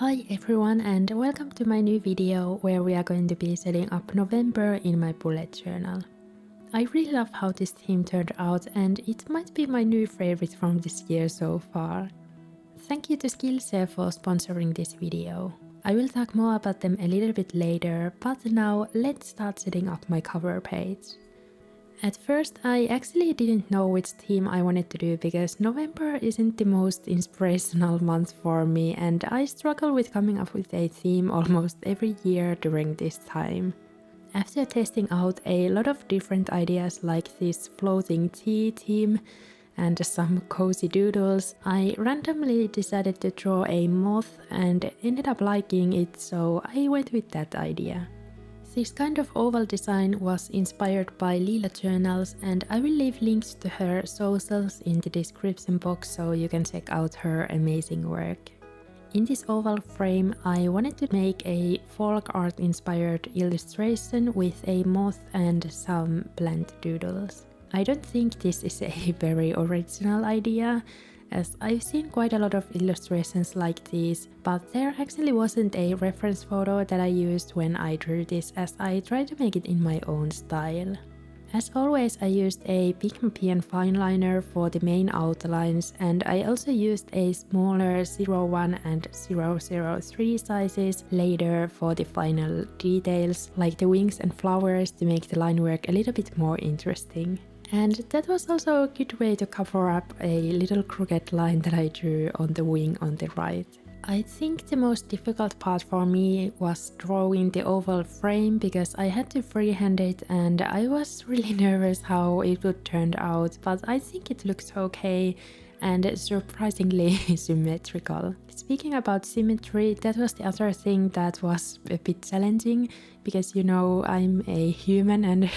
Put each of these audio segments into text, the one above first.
Hi everyone and welcome to my new video where we are going to be setting up November in my bullet journal. I really love how this theme turned out and it might be my new favorite from this year so far. Thank you to Skillshare for sponsoring this video. I will talk more about them a little bit later, but now let's start setting up my cover page. At first, I actually didn't know which theme I wanted to do because November isn't the most inspirational month for me and I struggle with coming up with a theme almost every year during this time. After testing out a lot of different ideas like this floating tea theme and some cozy doodles, I randomly decided to draw a moth and ended up liking it, so I went with that idea. This kind of oval design was inspired by Lila Journals and I will leave links to her socials in the description box so you can check out her amazing work. In this oval frame I wanted to make a folk art inspired illustration with a moth and some plant doodles. I don't think this is a very original idea, as I've seen quite a lot of illustrations like these, but there actually wasn't a reference photo that I used when I drew this, as I tried to make it in my own style. As always, I used a pigma pen fineliner for the main outlines, and I also used a smaller 01 and 003 sizes later for the final details, like the wings and flowers, to make the line work a little bit more interesting. And that was also a good way to cover up a little crooked line that I drew on the wing on the right. I think the most difficult part for me was drawing the oval frame because I had to freehand it and I was really nervous how it would turn out, but I think it looks okay and surprisingly symmetrical. Speaking about symmetry, that was the other thing that was a bit challenging because I'm a human and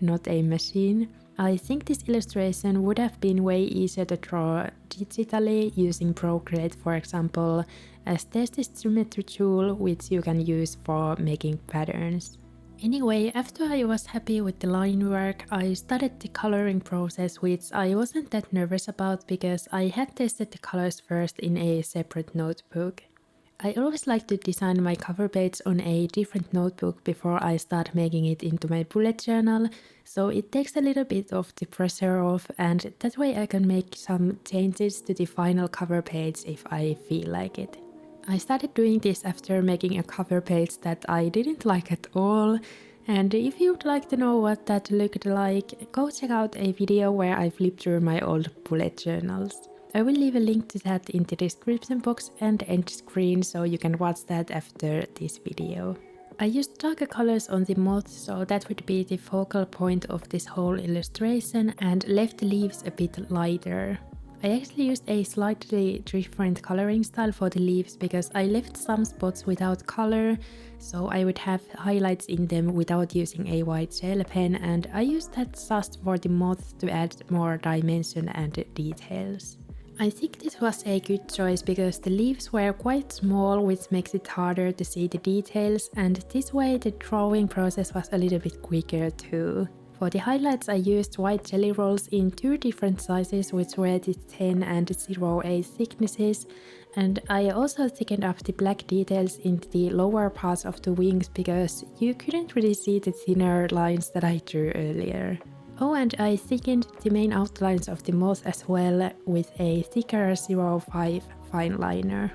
not a machine. I think this illustration would have been way easier to draw digitally using Procreate, for example, as there's this symmetry tool which you can use for making patterns. Anyway, after I was happy with the line work, I started the coloring process, which I wasn't that nervous about because I had tested the colors first in a separate notebook. I always like to design my cover page on a different notebook before I start making it into my bullet journal, so it takes a little bit of the pressure off and that way I can make some changes to the final cover page if I feel like it. I started doing this after making a cover page that I didn't like at all, and if you'd like to know what that looked like, go check out a video where I flip through my old bullet journals. I will leave a link to that in the description box and end screen so you can watch that after this video. I used darker colors on the moth, so that would be the focal point of this whole illustration, and left the leaves a bit lighter. I actually used a slightly different coloring style for the leaves because I left some spots without color, so I would have highlights in them without using a white gel pen, and I used that just for the moth to add more dimension and details. I think this was a good choice because the leaves were quite small, which makes it harder to see the details, and this way the drawing process was a little bit quicker too. For the highlights I used white jelly rolls in two different sizes, which were the 10 and 0.8 thicknesses, and I also thickened up the black details in the lower parts of the wings because you couldn't really see the thinner lines that I drew earlier. Oh, and I thickened the main outlines of the moth as well with a thicker 05 fineliner.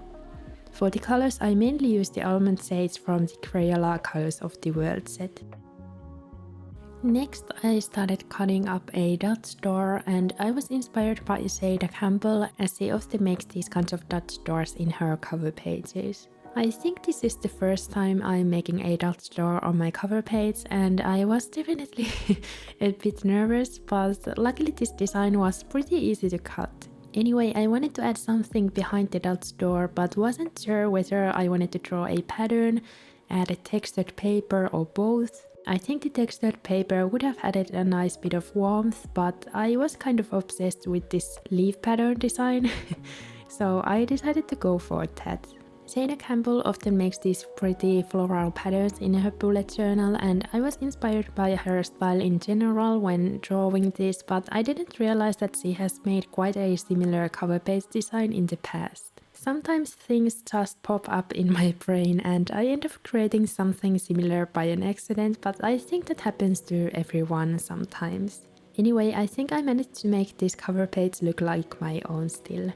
For the colors I mainly used the almond shades from the Crayola Colors of the World set. Next I started cutting up a Dutch door, and I was inspired by Ada Campbell as she often makes these kinds of Dutch doors in her cover pages. I think this is the first time I'm making a Dutch door on my cover page, and I was definitely a bit nervous, but luckily this design was pretty easy to cut. Anyway, I wanted to add something behind the Dutch door, but wasn't sure whether I wanted to draw a pattern, add a textured paper, or both. I think the textured paper would have added a nice bit of warmth, but I was kind of obsessed with this leaf pattern design, so I decided to go for that. Ada Campbell often makes these pretty floral patterns in her bullet journal, and I was inspired by her style in general when drawing this, but I didn't realize that she has made quite a similar cover page design in the past. Sometimes things just pop up in my brain and I end up creating something similar by an accident, but I think that happens to everyone sometimes. Anyway, I think I managed to make this cover page look like my own still.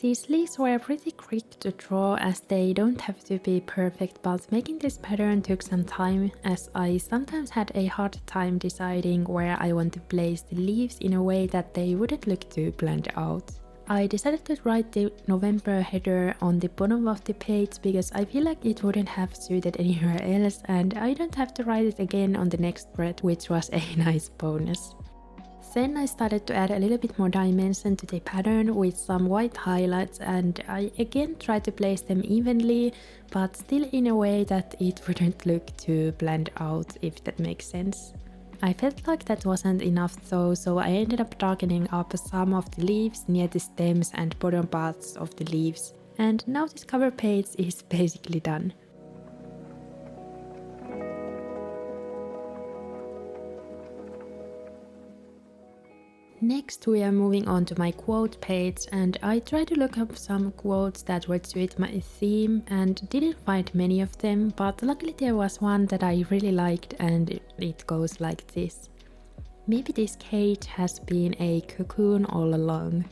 These leaves were pretty quick to draw as they don't have to be perfect, but making this pattern took some time as I sometimes had a hard time deciding where I want to place the leaves in a way that they wouldn't look too blend out. I decided to write the November header on the bottom of the page because I feel like it wouldn't have suited anywhere else and I don't have to write it again on the next spread, which was a nice bonus. Then I started to add a little bit more dimension to the pattern with some white highlights and I again tried to place them evenly, but still in a way that it wouldn't look too blend out, if that makes sense. I felt like that wasn't enough though, so I ended up darkening up some of the leaves near the stems and bottom parts of the leaves. And now this cover page is basically done. Next we are moving on to my quote page and I tried to look up some quotes that would suit my theme and didn't find many of them, but luckily there was one that I really liked and it goes like this. Maybe this cage has been a cocoon all along.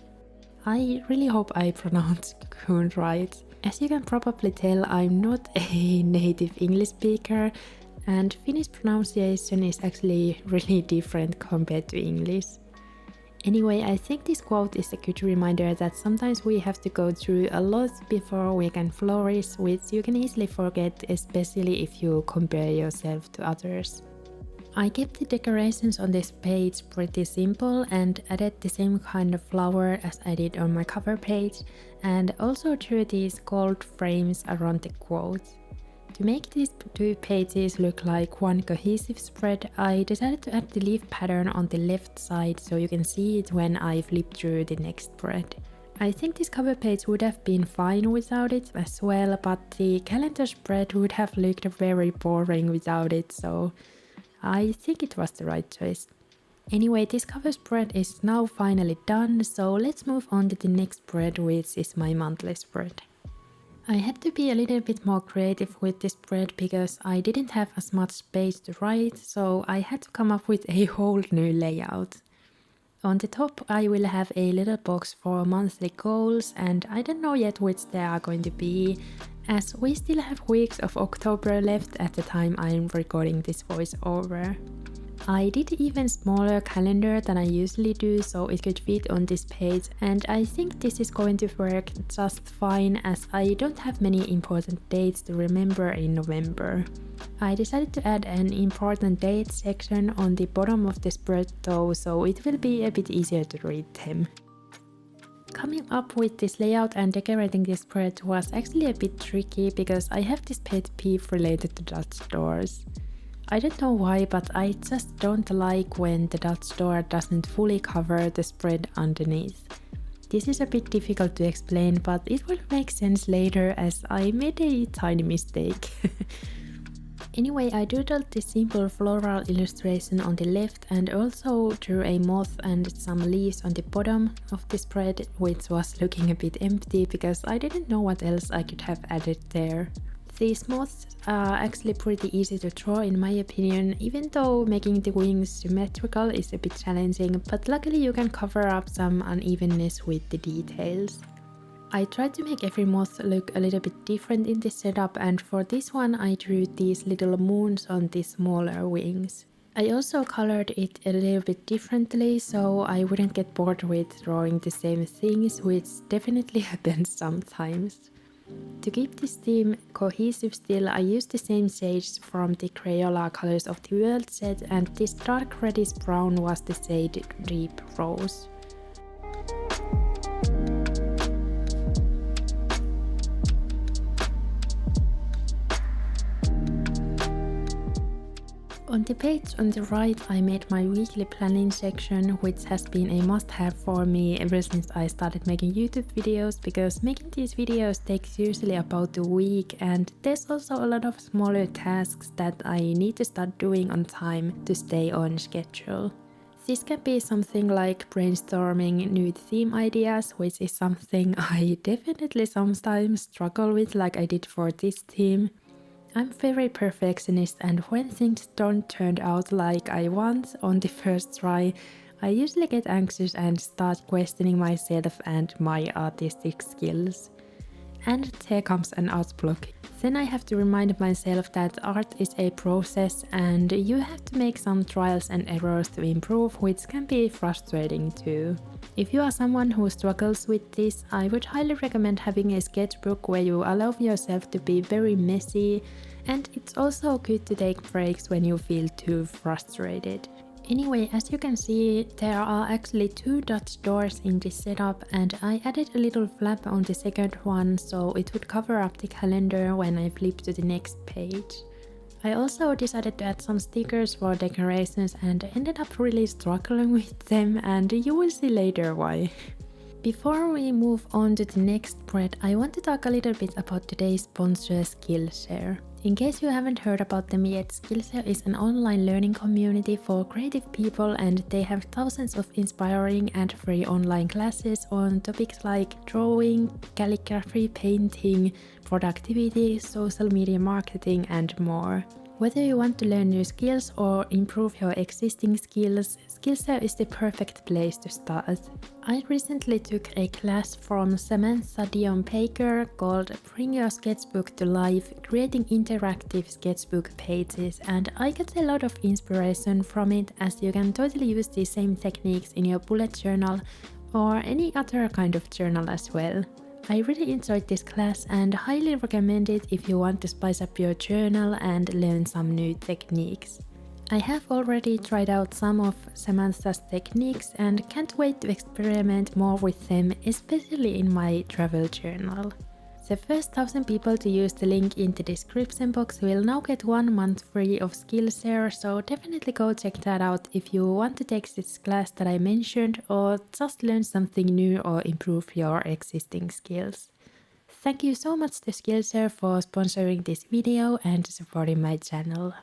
I really hope I pronounced cocoon right. As you can probably tell, I'm not a native English speaker and Finnish pronunciation is actually really different compared to English. Anyway, I think this quote is a good reminder that sometimes we have to go through a lot before we can flourish, which you can easily forget, especially if you compare yourself to others. I kept the decorations on this page pretty simple and added the same kind of flower as I did on my cover page, and also drew these gold frames around the quote. To make these two pages look like one cohesive spread, I decided to add the leaf pattern on the left side so you can see it when I flip through the next spread. I think this cover page would have been fine without it as well, but the calendar spread would have looked very boring without it, so I think it was the right choice. Anyway, this cover spread is now finally done, so let's move on to the next spread, which is my monthly spread. I had to be a little bit more creative with this spread because I didn't have as much space to write, so I had to come up with a whole new layout. On the top I will have a little box for monthly goals and I don't know yet which they are going to be, as we still have weeks of October left at the time I'm recording this voiceover. I did even smaller calendar than I usually do so it could fit on this page, and I think this is going to work just fine as I don't have many important dates to remember in November. I decided to add an important date section on the bottom of the spread though, so it will be a bit easier to read them. Coming up with this layout and decorating this spread was actually a bit tricky because I have this pet peeve related to Dutch doors. I don't know why, but I just don't like when the Dutch door doesn't fully cover the spread underneath. This is a bit difficult to explain, but it will make sense later as I made a tiny mistake. Anyway, I doodled this simple floral illustration on the left and also drew a moth and some leaves on the bottom of the spread, which was looking a bit empty because I didn't know what else I could have added there. These moths are actually pretty easy to draw in my opinion, even though making the wings symmetrical is a bit challenging, but luckily you can cover up some unevenness with the details. I tried to make every moth look a little bit different in this setup, and for this one I drew these little moons on the smaller wings. I also colored it a little bit differently so I wouldn't get bored with drawing the same things, which definitely happens sometimes. To keep this theme cohesive still, I used the same shades from the Crayola Colors of the World set, and this dark reddish brown was the shade Deep Rose. On the page on the right I made my weekly planning section, which has been a must-have for me ever since I started making YouTube videos, because making these videos takes usually about a week and there's also a lot of smaller tasks that I need to start doing on time to stay on schedule. This can be something like brainstorming new theme ideas, which is something I definitely sometimes struggle with, like I did for this theme. I'm very perfectionist, and when things don't turn out like I want on the first try, I usually get anxious and start questioning myself and my artistic skills. And there comes an art block. Then I have to remind myself that art is a process and you have to make some trials and errors to improve, which can be frustrating too. If you are someone who struggles with this, I would highly recommend having a sketchbook where you allow yourself to be very messy, and it's also good to take breaks when you feel too frustrated. Anyway, as you can see, there are actually 2 Dutch doors in this setup, and I added a little flap on the second one so it would cover up the calendar when I flip to the next page. I also decided to add some stickers for decorations and ended up really struggling with them, and you will see later why. Before we move on to the next spread, I want to talk a little bit about today's sponsor, Skillshare. In case you haven't heard about them yet, Skillshare is an online learning community for creative people, and they have thousands of inspiring and free online classes on topics like drawing, calligraphy, painting, productivity, social media marketing, and more. Whether you want to learn new skills or improve your existing skills, Skillshare is the perfect place to start. I recently took a class from Samantha Baker called Bring Your Sketchbook to Life, creating interactive sketchbook pages, and I got a lot of inspiration from it, as you can totally use the same techniques in your bullet journal or any other kind of journal as well. I really enjoyed this class and highly recommend it if you want to spice up your journal and learn some new techniques. I have already tried out some of Samantha's techniques and can't wait to experiment more with them, especially in my travel journal. The first 1,000 people to use the link in the description box will now get 1 month free of Skillshare, so definitely go check that out if you want to take this class that I mentioned or just learn something new or improve your existing skills. Thank you so much to Skillshare for sponsoring this video and supporting my channel.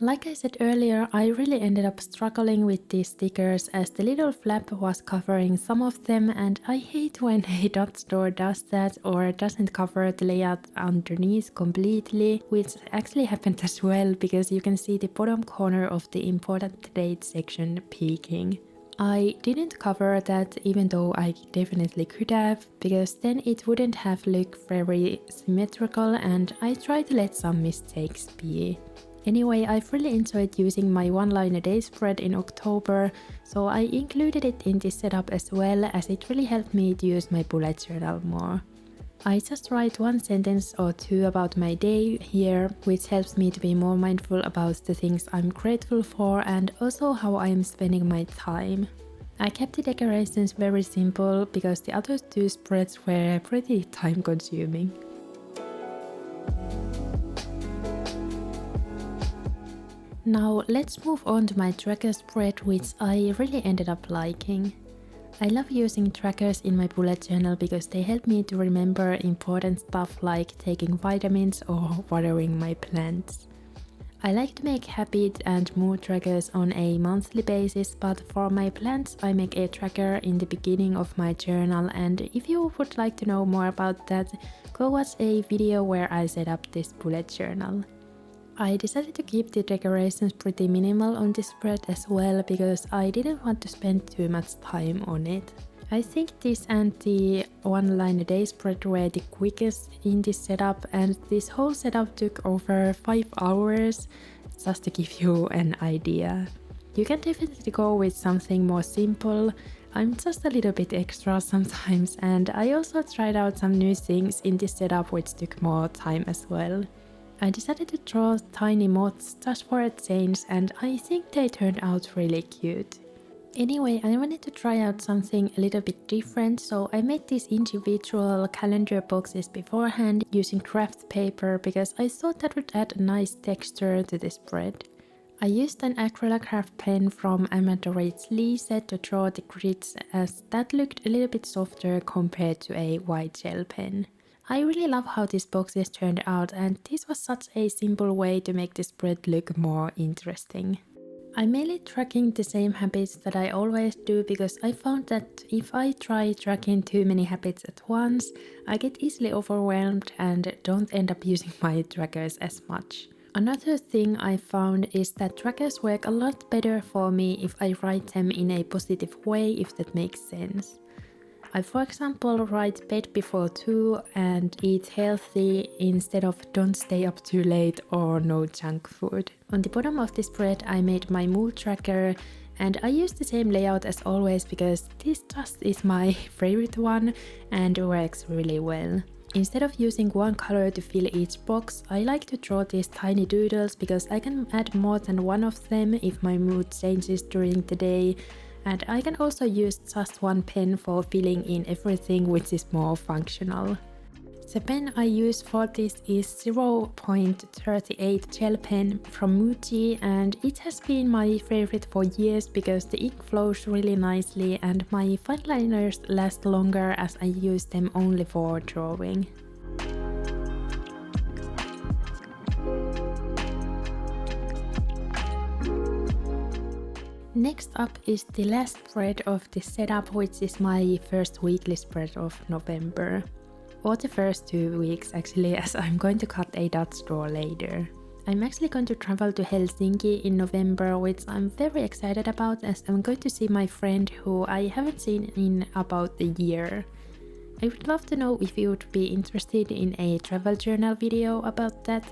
Like I said earlier, I really ended up struggling with these stickers as the little flap was covering some of them, and I hate when a dot store does that or doesn't cover the layout underneath completely, which actually happened as well because you can see the bottom corner of the important date section peeking. I didn't cover that, even though I definitely could have, because then it wouldn't have looked very symmetrical, and I tried to let some mistakes be. Anyway, I've really enjoyed using my one line a day spread in October, so I included it in this setup as well, as it really helped me to use my bullet journal more. I just write 1 sentence or 2 about my day here, which helps me to be more mindful about the things I'm grateful for and also how I'm spending my time. I kept the decorations very simple because the other 2 spreads were pretty time consuming. Now let's move on to my tracker spread, which I really ended up liking. I love using trackers in my bullet journal because they help me to remember important stuff like taking vitamins or watering my plants. I like to make habit and mood trackers on a monthly basis, but for my plants I make a tracker in the beginning of my journal, and if you would like to know more about that, go watch a video where I set up this bullet journal. I decided to keep the decorations pretty minimal on this spread as well because I didn't want to spend too much time on it. I think this and the one line a day spread were the quickest in this setup, and this whole setup took over 5 hours, just to give you an idea. You can definitely go with something more simple. I'm just a little bit extra sometimes, and I also tried out some new things in this setup which took more time as well. I decided to draw tiny moths just for a change, and I think they turned out really cute. Anyway, I wanted to try out something a little bit different, so I made these individual calendar boxes beforehand using craft paper because I thought that would add a nice texture to the spread. I used an Acrylograph pen from Amanda Rach Lee set to draw the grids, as that looked a little bit softer compared to a white gel pen. I really love how these boxes turned out, and this was such a simple way to make the spread look more interesting. I'm mainly tracking the same habits that I always do because I found that if I try tracking too many habits at once, I get easily overwhelmed and don't end up using my trackers as much. Another thing I found is that trackers work a lot better for me if I write them in a positive way, if that makes sense. I, for example, write bed before 2 and eat healthy instead of don't stay up too late or no junk food. On the bottom of this spread I made my mood tracker, and I use the same layout as always because this just is my favorite one and works really well. Instead of using one color to fill each box, I like to draw these tiny doodles because I can add more than one of them if my mood changes during the day. And I can also use just one pen for filling in everything, which is more functional. The pen I use for this is 0.38 gel pen from Muji, and it has been my favorite for years because the ink flows really nicely and my fineliners last longer as I use them only for drawing. Next up is the last spread of this setup, which is my first weekly spread of November. Or the first 2 weeks actually, as I'm going to cut a Dutch draw later. I'm actually going to travel to Helsinki in November, which I'm very excited about as I'm going to see my friend who I haven't seen in about a year. I would love to know if you would be interested in a travel journal video about that.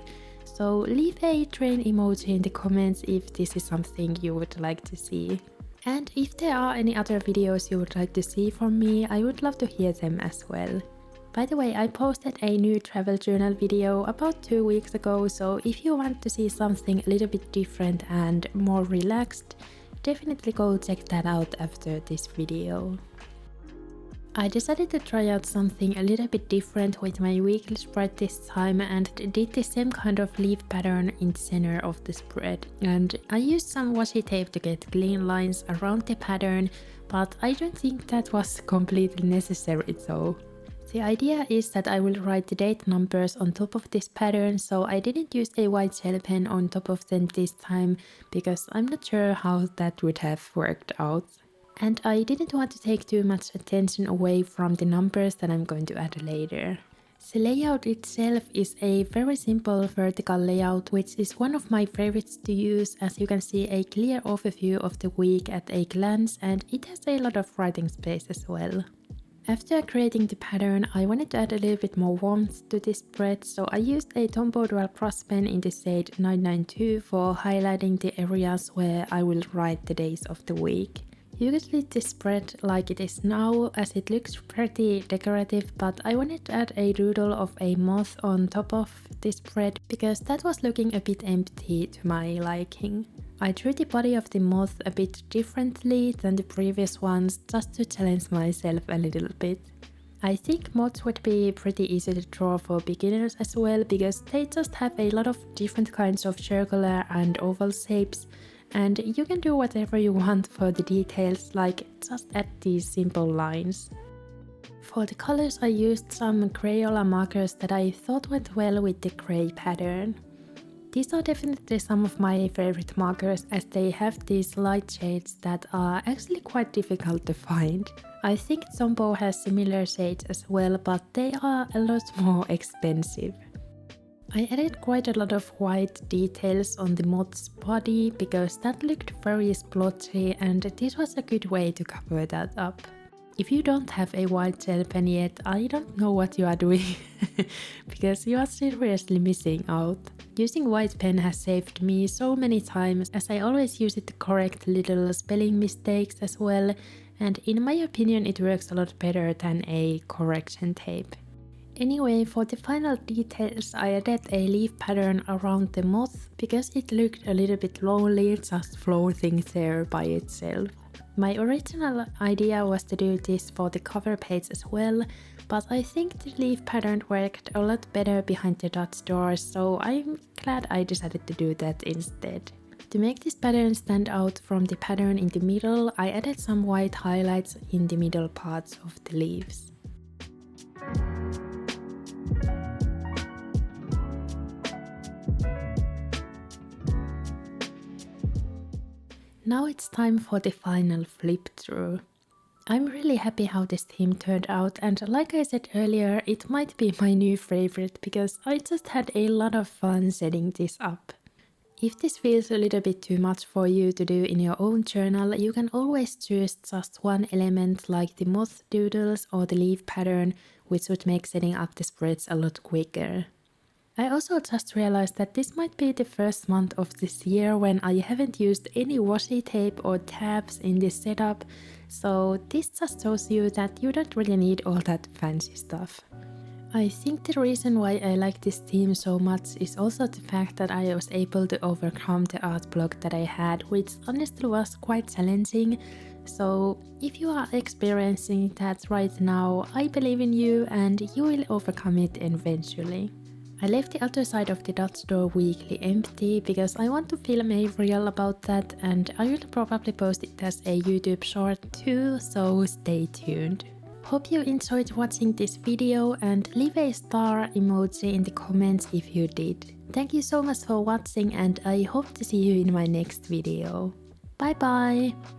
So leave a train emoji in the comments if this is something you would like to see. And if there are any other videos you would like to see from me, I would love to hear them as well. By the way, I posted a new travel journal video about 2 weeks ago, so if you want to see something a little bit different and more relaxed, definitely go check that out after this video. I decided to try out something a little bit different with my weekly spread this time and did the same kind of leaf pattern in the center of the spread. And I used some washi tape to get clean lines around the pattern, but I don't think that was completely necessary though. The idea is that I will write the date numbers on top of this pattern, so I didn't use a white gel pen on top of them this time because I'm not sure how that would have worked out. And I didn't want to take too much attention away from the numbers that I'm going to add later. The layout itself is a very simple vertical layout, which is one of my favorites to use as you can see a clear overview of the week at a glance, and it has a lot of writing space as well. After creating the pattern, I wanted to add a little bit more warmth to this spread, so I used a Tombow dual brush pen in the shade 992 for highlighting the areas where I will write the days of the week. You could leave this spread like it is now as it looks pretty decorative, but I wanted to add a doodle of a moth on top of this spread because that was looking a bit empty to my liking. I drew the body of the moth a bit differently than the previous ones just to challenge myself a little bit. I think moths would be pretty easy to draw for beginners as well because they just have a lot of different kinds of circular and oval shapes, and you can do whatever you want for the details, like just add these simple lines. For the colors I used some Crayola markers that I thought went well with the gray pattern. These are definitely some of my favorite markers as they have these light shades that are actually quite difficult to find. I think Tombow has similar shades as well, but they are a lot more expensive. I added quite a lot of white details on the moth's body because that looked very splotchy, and this was a good way to cover that up. If you don't have a white gel pen yet, I don't know what you are doing because you are seriously missing out. Using white pen has saved me so many times as I always use it to correct little spelling mistakes as well, and in my opinion it works a lot better than a correction tape. Anyway, for the final details I added a leaf pattern around the moth because it looked a little bit lonely just floating there by itself. My original idea was to do this for the cover page as well, but I think the leaf pattern worked a lot better behind the Dutch doors, so I'm glad I decided to do that instead. To make this pattern stand out from the pattern in the middle, I added some white highlights in the middle parts of the leaves. Now it's time for the final flip through. I'm really happy how this theme turned out, and like I said earlier, it might be my new favorite because I just had a lot of fun setting this up. If this feels a little bit too much for you to do in your own journal, you can always choose just one element like the moth doodles or the leaf pattern, which would make setting up the spreads a lot quicker. I also just realized that this might be the first month of this year when I haven't used any washi tape or tabs in this setup, so this just shows you that you don't really need all that fancy stuff. I think the reason why I like this theme so much is also the fact that I was able to overcome the art block that I had, which honestly was quite challenging. So if you are experiencing that right now, I believe in you and you will overcome it eventually. I left the other side of the Dutch door weekly empty because I want to film a reel about that, and I will probably post it as a YouTube short too, so stay tuned. Hope you enjoyed watching this video and leave a star emoji in the comments if you did. Thank you so much for watching and I hope to see you in my next video. Bye bye!